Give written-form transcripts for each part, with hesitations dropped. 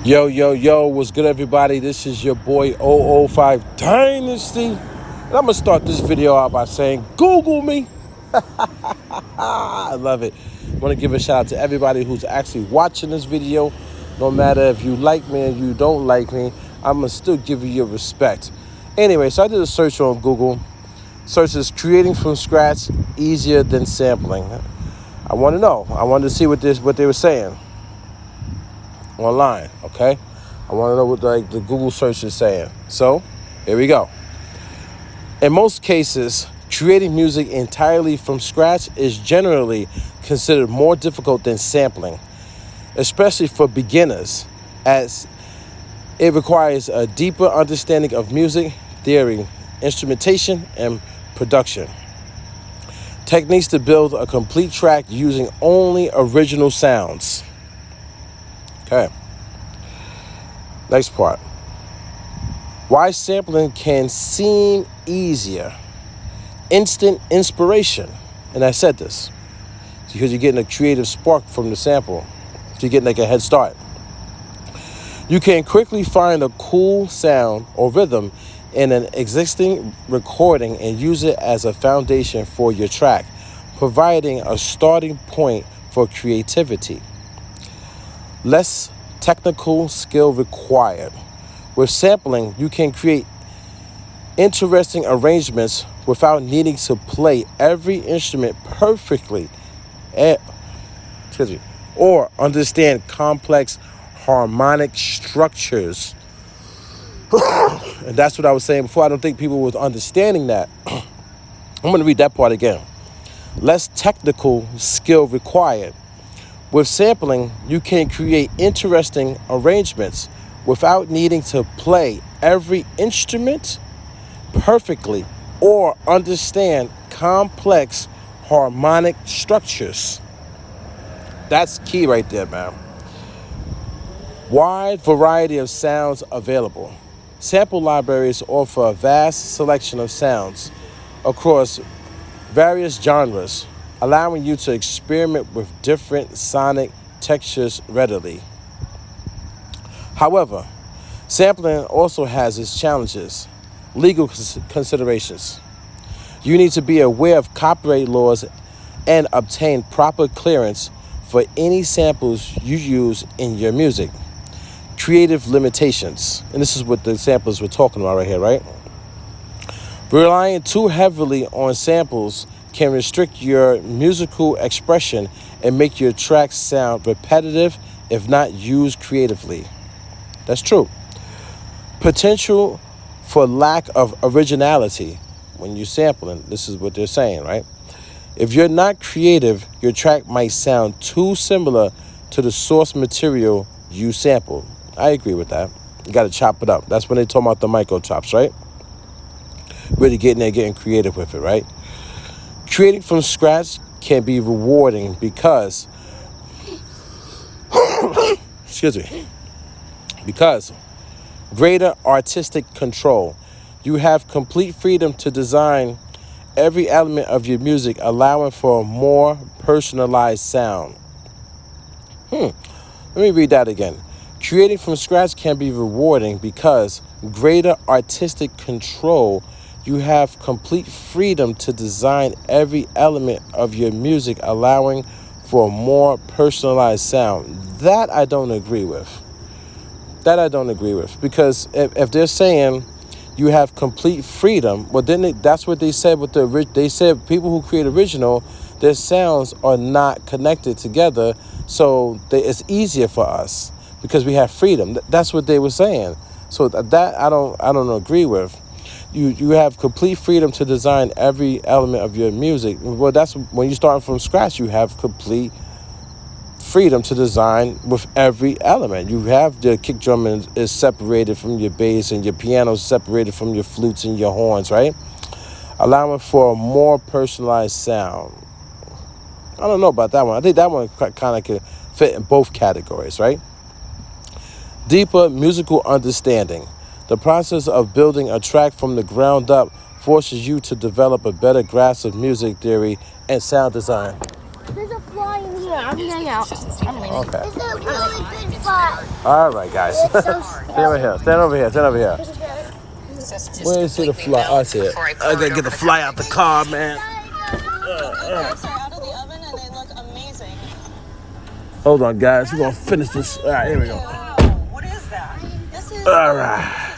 Yo, yo, yo, what's good, everybody? This is your boy 005 Dynasty. And I'm going to start this video out by saying, Google me. I love it. I want to give a shout out to everybody who's actually watching this video. No matter if you like me or you don't like me, I'm going to still give you your respect. Anyway, so I did a search on Google. Search is creating from scratch easier than sampling. I want to know. I wanted to see what they were saying online, okay? I want to know what the Google search is saying. So, here we go. In most cases, creating music entirely from scratch is generally considered more difficult than sampling, especially for beginners, as it requires a deeper understanding of music theory, instrumentation, and production. Techniques to build a complete track using only original sounds. Okay. Next part. Why sampling can seem easier. Instant inspiration. And I said this because you're getting a creative spark from the sample. So you're getting like a head start. You can quickly find a cool sound or rhythm in an existing recording and use it as a foundation for your track, providing a starting point for creativity. Less technical skill required. With sampling, you can create interesting arrangements without needing to play every instrument perfectly or understand complex harmonic structures. And that's what I was saying before. I don't think people was understanding that. I'm going to read that part again. Less technical skill required. With sampling, you can create interesting arrangements without needing to play every instrument perfectly or understand complex harmonic structures. That's key right there, man. Wide variety of sounds available. Sample libraries offer a vast selection of sounds across various genres, allowing you to experiment with different sonic textures readily. However, sampling also has its challenges. Legal considerations. You need to be aware of copyright laws and obtain proper clearance for any samples you use in your music. Creative limitations. And this is what the samplers we're talking about right here, right? Relying too heavily on samples can restrict your musical expression and make your tracks sound repetitive if not used creatively. That's true. Potential for lack of originality when you're sampling. This is what they're saying, right? If you're not creative, your track might sound too similar to the source material you sampled. I agree with that. You got to chop it up. That's when they talk about the micro chops, right? Really getting there, getting creative with it, right? Creating from scratch can be rewarding because, because greater artistic control. You have complete freedom to design every element of your music, allowing for a more personalized sound. Let me read that again. Creating from scratch can be rewarding because greater artistic control. You have complete freedom to design every element of your music, allowing for a more personalized sound. That I don't agree with. Because if they're saying you have complete freedom, well, then that's what they said with they said people who create original, their sounds are not connected together, so it's easier for us because we have freedom. That's what they were saying. So that I don't agree with. You have complete freedom to design every element of your music. Well, that's when you start from scratch. You have complete freedom to design with every element. You have the kick drum is separated from your bass, and your piano is separated from your flutes and your horns, right? Allowing for a more personalized sound. I don't know about that one. I think that one kind of could fit in both categories, right? Deeper musical understanding. The process of building a track from the ground up forces you to develop a better grasp of music theory and sound design. There's a fly in here. I'm gonna hang out. Okay. It's a really big fly. All right, guys. Stand over here. Stand over here. Stand over here. Where do you see the fly? Oh, I see it. I gotta get the fly out the car, man. Hold on, guys. We're gonna finish this. All right, here we go. What is that? This is All right.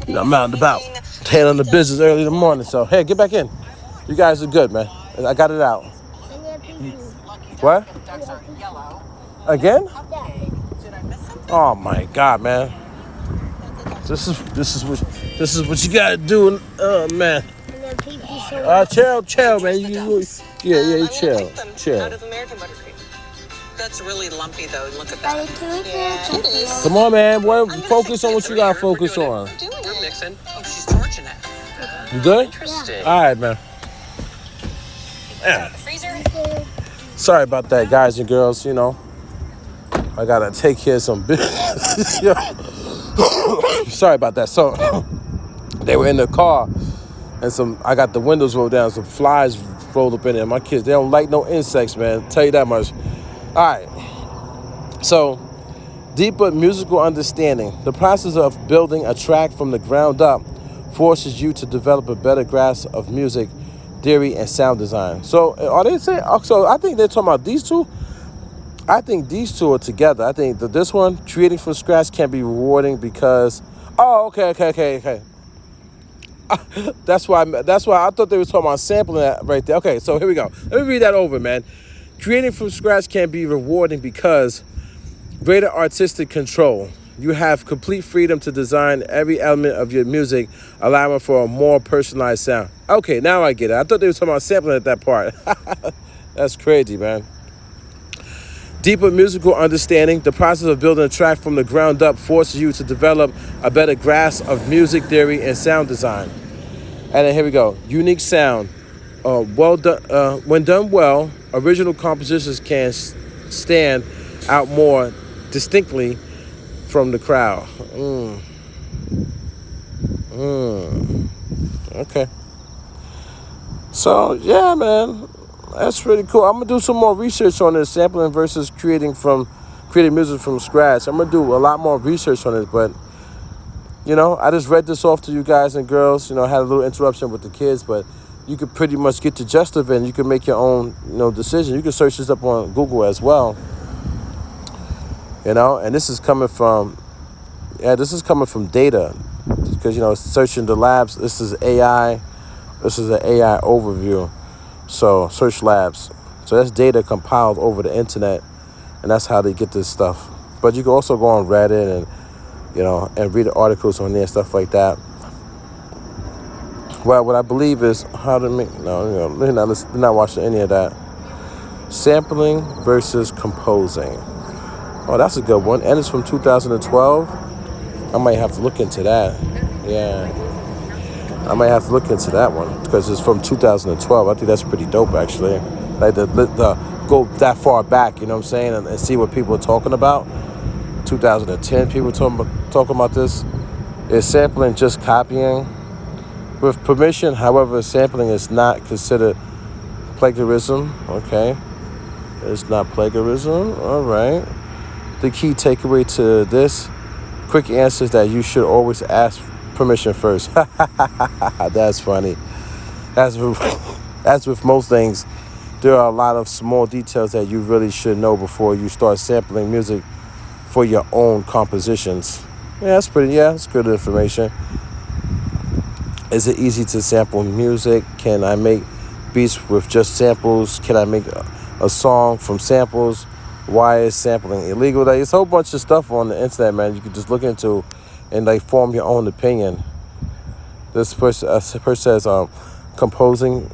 You know, I'm out and about. Handling the business early in the morning. So, hey, get back in. You guys are good, man. I got it out. What? Again? Oh my God, man. This is what you gotta do. Oh man. Chill, man. You chill. Out of American buttercream. That's really lumpy though. Look at that. Come on, man. Focus on what you gotta focus on. We're mixing. Oh, she's torching it. You good? Interesting. All right, man. Yeah. Sorry about that, guys and girls. You know, I gotta take care of some business. Sorry about that. So they were in the car, and I got the windows rolled down. Some flies rolled up in there. My kids, they don't like no insects, man. Tell you that much. All right. So, deeper musical understanding. The process of building a track from the ground up forces you to develop a better grasp of music theory and sound design. So, are they saying? So, I think they're talking about these two. I think these two are together. I think that this one, creating from scratch, can be rewarding because. Oh, okay. That's why I thought they were talking about sampling that right there. Okay, so here we go. Let me read that over, man. Creating from scratch can be rewarding because greater artistic control. You have complete freedom to design every element of your music, allowing for a more personalized sound. Okay, now I get it. I thought they were talking about sampling at that part. That's crazy, man. Deeper musical understanding. The process of building a track from the ground up forces you to develop a better grasp of music theory and sound design. And then here we go. Unique sound. Well done. When done well, original compositions can stand out more distinctly from the crowd. Okay. So yeah, man. That's pretty cool. I'm gonna do some more research on this, sampling versus creating music from scratch. I'm gonna do a lot more research on it, but you know, I just read this off to you guys and girls. You know, I had a little interruption with the kids, but you could pretty much get the gist of it, and you can make your own, decision. You can search this up on Google as well. You know, and this is coming from data, because searching the labs. This is AI. This is an AI overview. So search labs. So that's data compiled over the internet, and that's how they get this stuff. But you can also go on Reddit and read the articles on there, stuff like that. Well, what I believe is how to make we're not watching any of that. Sampling versus composing. Oh, that's a good one, and it's from 2012. I might have to look into that. Yeah. I might have to look into that one because it's from 2012. I think that's pretty dope, actually. Like the go that far back, you know what I'm saying, and see what people are talking about. 2010, people talking about this. Is sampling just copying? With permission, however, sampling is not considered plagiarism. Okay, it's not plagiarism. All right. The key takeaway to this quick answer is that you should always ask permission first. That's funny. As with most things, there are a lot of small details that you really should know before you start sampling music for your own compositions. That's good information. Is it easy to sample music? Can I make beats with just samples? Can I make a song from samples? Why is sampling illegal? There's a whole bunch of stuff on the internet, man. You can just look into and form your own opinion. This person says composing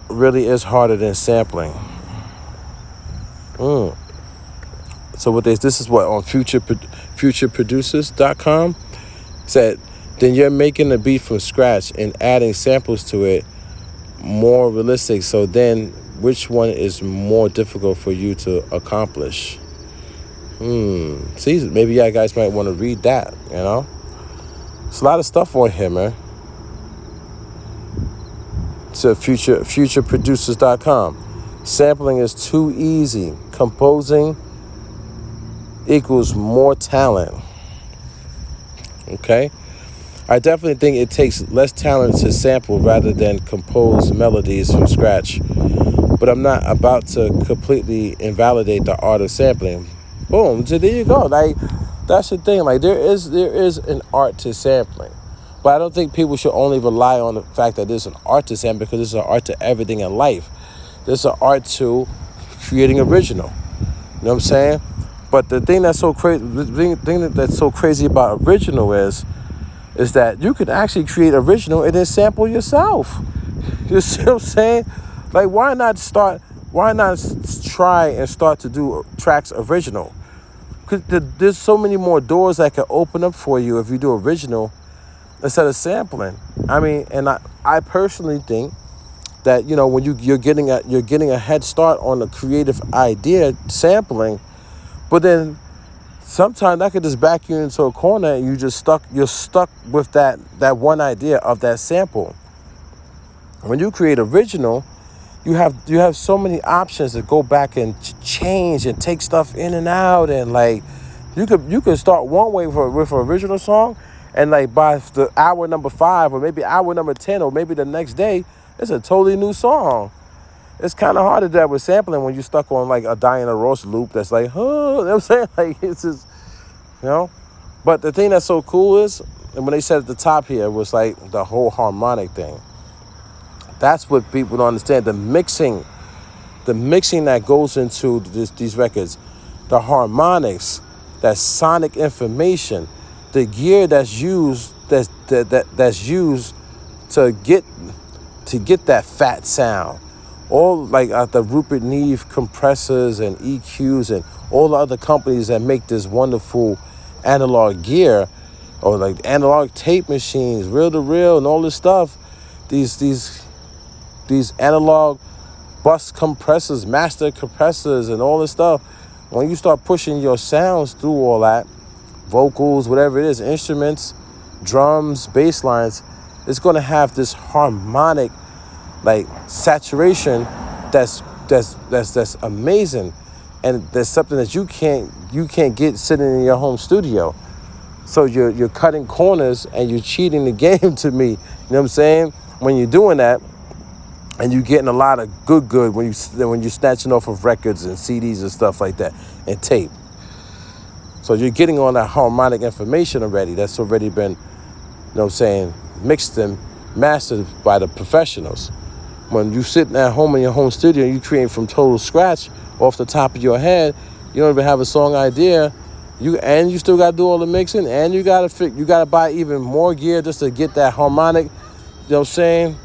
really is harder than sampling. So this is what on futureproducers.com said. Then you're making a beat from scratch and adding samples to it more realistic. So then which one is more difficult for you to accomplish? See, maybe you guys might want to read that, It's a lot of stuff on here, man. So futureproducers.com. Sampling is too easy. Composing equals more talent. Okay? I definitely think it takes less talent to sample rather than compose melodies from scratch. But I'm not about to completely invalidate the art of sampling. Boom. So there you go. Like, that's the thing. Like, there is an art to sampling. But I don't think people should only rely on the fact that there's an art to sampling, because there's an art to everything in life. There's an art to creating original. You know what I'm saying? But the thing that's so crazy, that's so crazy about original is that you can actually create original and then sample yourself. You see what I'm saying? Like, why not try and start to do tracks original? Because there's so many more doors that can open up for you if you do original instead of sampling. I mean, and I personally think that, you know, when you're getting a head start on a creative idea, sampling, but then sometimes that could just back you into a corner and you're stuck with that one idea of that sample. When you create original, you have so many options to go back and change and take stuff in and out, and like you could start one way with an original song, and like by the hour number 5 or maybe hour number 10 or maybe the next day, it's a totally new song. It's kind of hard to do that with sampling when you're stuck on like a Diana Ross loop that's like, oh, you know what I'm saying? Like, it's just, you know. But the thing that's so cool is, and when they said at the top here, was like the whole harmonic thing. That's what people don't understand. The mixing that goes into these records, the harmonics, that sonic information, the gear that's used that's used to get that fat sound. All like the Rupert Neve compressors and EQs and all the other companies that make this wonderful analog gear, or like analog tape machines, reel to reel, and all this stuff. These analog bus compressors, master compressors, and all this stuff. When you start pushing your sounds through all that, vocals, whatever it is, instruments, drums, bass lines, it's going to have this harmonic, like, saturation that's amazing, and there's something that you can't get sitting in your home studio. So you're cutting corners and you're cheating the game to me. You know what I'm saying? When you're doing that, and you're getting a lot of good when you're snatching off of records and CDs and stuff like that, and tape. So you're getting on that harmonic information already. That's already been, you know what I'm saying, mixed and mastered by the professionals. When you sitting at home in your home studio and you create from total scratch off the top of your head, you don't even have a song idea. You still got to do all the mixing, and you got to buy even more gear just to get that harmonic. You know what I'm saying?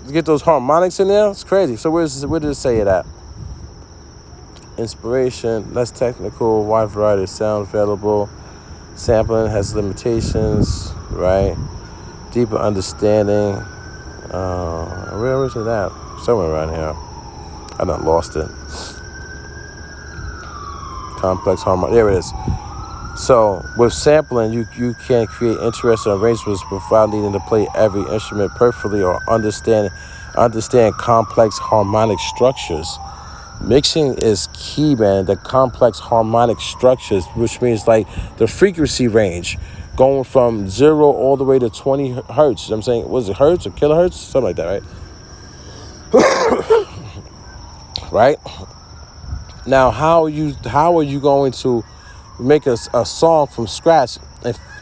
To get those harmonics in there, it's crazy. So where did it say it at? Inspiration, less technical, wide variety of sound available. Sampling has limitations, right? Deeper understanding. Where is it at? Somewhere around here. I done lost it. Complex harmonic. There it is. So with sampling, you can create interesting arrangements without needing to play every instrument perfectly or understand complex harmonic structures. Mixing is key, man. The complex harmonic structures, which means like the frequency range, going from 0 all the way to 20 hertz. I'm saying, was it hertz or kilohertz? Something like that, right? Right? Now, how are you going to make a song from scratch,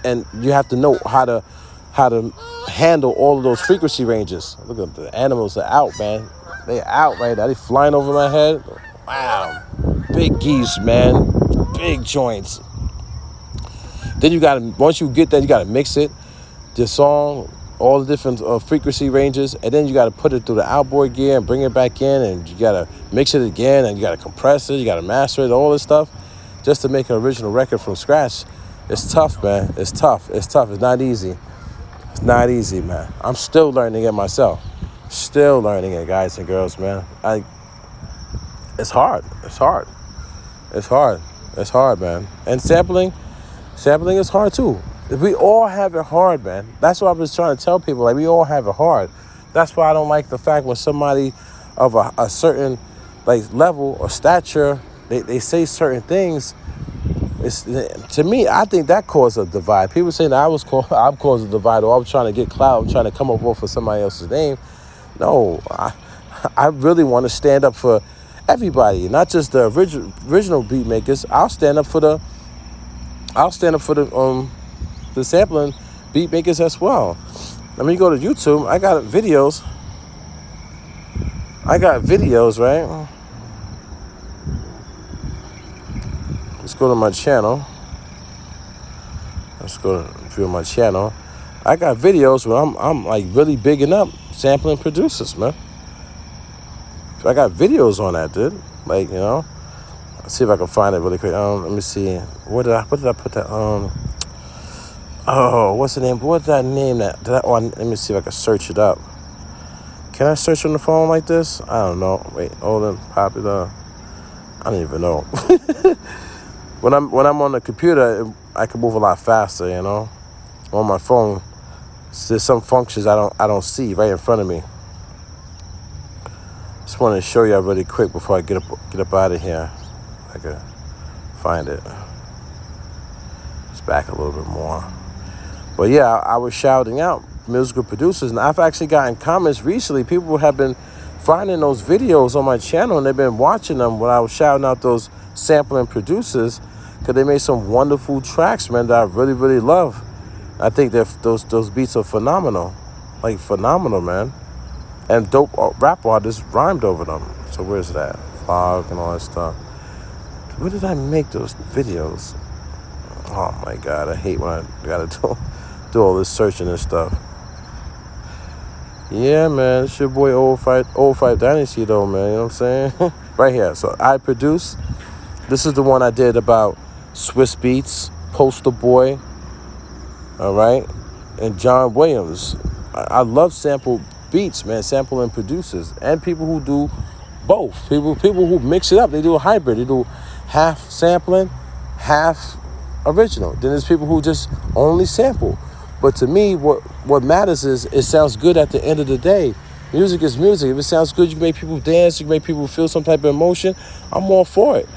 and you have to know how to handle all of those frequency ranges? Look at the animals are out, man. They out right now. They flying over my head. Wow, big geese, man, big joints. Then once you get that, you gotta mix it, the song, all the different frequency ranges, and then you gotta put it through the outboard gear and bring it back in, and you gotta mix it again, and you gotta compress it, you gotta master it, all this stuff, just to make an original record from scratch. It's tough, man. It's tough. It's not easy. It's not easy, man. I'm still learning it myself. Still learning it, guys and girls, man. It's hard. It's hard. It's hard. It's hard, man. And sampling is hard too. We all have it hard, man. That's what I was trying to tell people. Like, we all have it hard. That's why I don't like the fact when somebody of a certain like level or stature, they say certain things. It's, to me, I think that caused a divide. People saying that I'm causing a divide, or I'm trying to get clout, I'm trying to come up with for somebody else's name. No, I really want to stand up for everybody, not just the original beat makers. I'll stand up for the sampling beat makers as well. Let me go to YouTube. I got videos, right? Let's go to my channel. Let's go to view my channel. I got videos where I'm like really bigging up sampling producers, man. I got videos on that, dude. Like, you know, let's see if I can find it really quick. Let me see. What did I put that? Oh, what's the name? What did I name that? Let me see if I can search it up. Can I search on the phone like this? I don't know. Wait, older, popular. I don't even know. When I'm on the computer, I can move a lot faster, you know. On my phone, there's some functions I don't see right in front of me. Just wanted to show you really quick before I get up out of here. I can find it. It's back a little bit more. But yeah, I was shouting out musical producers, and I've actually gotten comments recently. People have been finding those videos on my channel, and they've been watching them when I was shouting out those sampling producers, because they made some wonderful tracks, man, that I really, really love. I think that those beats are phenomenal, like phenomenal, man. And dope rap artists rhymed over them. So where's that? Fog and all that stuff. Where did I make those videos? Oh my God, I hate when I gotta do all this searching and stuff. Yeah, man, it's your boy Old Five Dynasty though, man, you know what I'm saying? Right here. So I produce. This is the one I did about Swiss Beats, Poster Boy, all right, and John Williams. I love sample beats, man, sampling producers, and people who do both. People who mix it up. They do a hybrid. They do half sampling, half original. Then there's people who just only sample. But to me, what matters is it sounds good at the end of the day. Music is music. If it sounds good, you can make people dance, you can make people feel some type of emotion. I'm all for it.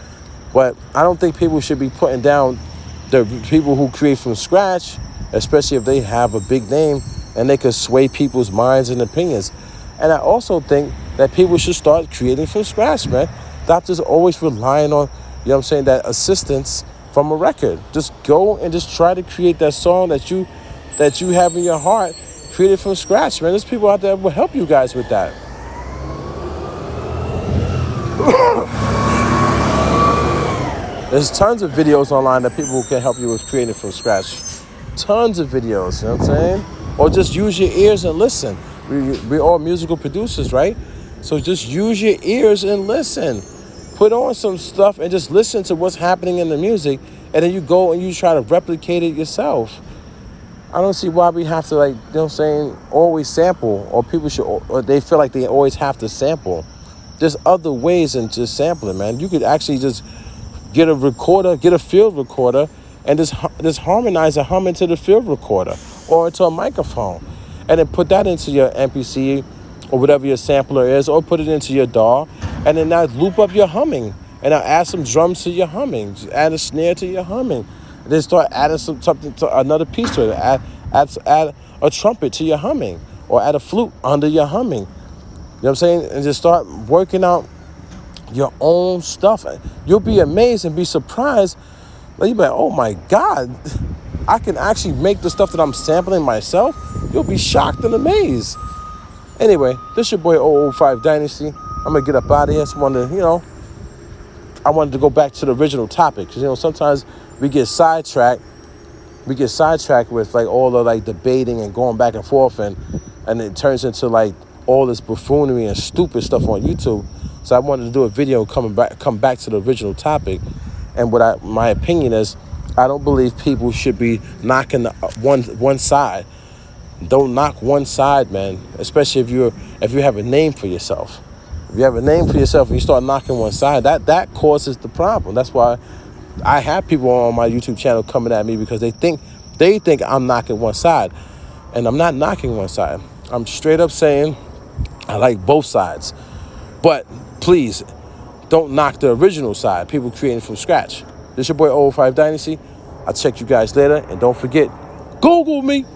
But I don't think people should be putting down the people who create from scratch, especially if they have a big name and they could sway people's minds and opinions. And I also think that people should start creating from scratch, man. Stop just always relying on, you know what I'm saying, that assistance from a record. Just go and just try to create that song that you have in your heart. Create it from scratch, man. There's people out there that will help you guys with that. There's tons of videos online that people can help you with creating from scratch. Tons of videos, you know what I'm saying? Or just use your ears and listen. We're all musical producers, right? So just use your ears and listen. Put on some stuff and just listen to what's happening in the music, and then you go and you try to replicate it yourself. I don't see why we have to, like, you know what I'm saying, always sample, or people should, or they feel like they always have to sample. There's other ways than just sampling, man. You could actually just get a recorder, get a field recorder, and just harmonize and hum into the field recorder or into a microphone, and then put that into your MPC or whatever your sampler is, or put it into your DAW, and then now loop up your humming, and now add some drums to your humming, just add a snare to your humming, and then start adding something to another piece to it. Add a trumpet to your humming, or add a flute under your humming. You know what I'm saying? And just start working out your own stuff. You'll be amazed and be surprised. You'll be like, oh my God, I can actually make the stuff that I'm sampling myself. You'll be shocked and amazed. Anyway, this is your boy 005 Dynasty. I'm going to get up out of here. I wanted to go back to the original topic. Because, sometimes we get sidetracked. We get sidetracked with, like, all the, like, debating and going back and forth. And it turns into, like, all this buffoonery and stupid stuff on YouTube. So I wanted to do a video come back to the original topic. And my opinion is, I don't believe people should be knocking one side. Don't knock one side, man. Especially if you have a name for yourself. If you have a name for yourself and you start knocking one side, that causes the problem. That's why I have people on my YouTube channel coming at me, because they think I'm knocking one side, and I'm not knocking one side. I'm straight up saying I like both sides. But please, don't knock the original side, people creating from scratch. This your boy Old 5 Dynasty. I'll check you guys later, and don't forget, Google me.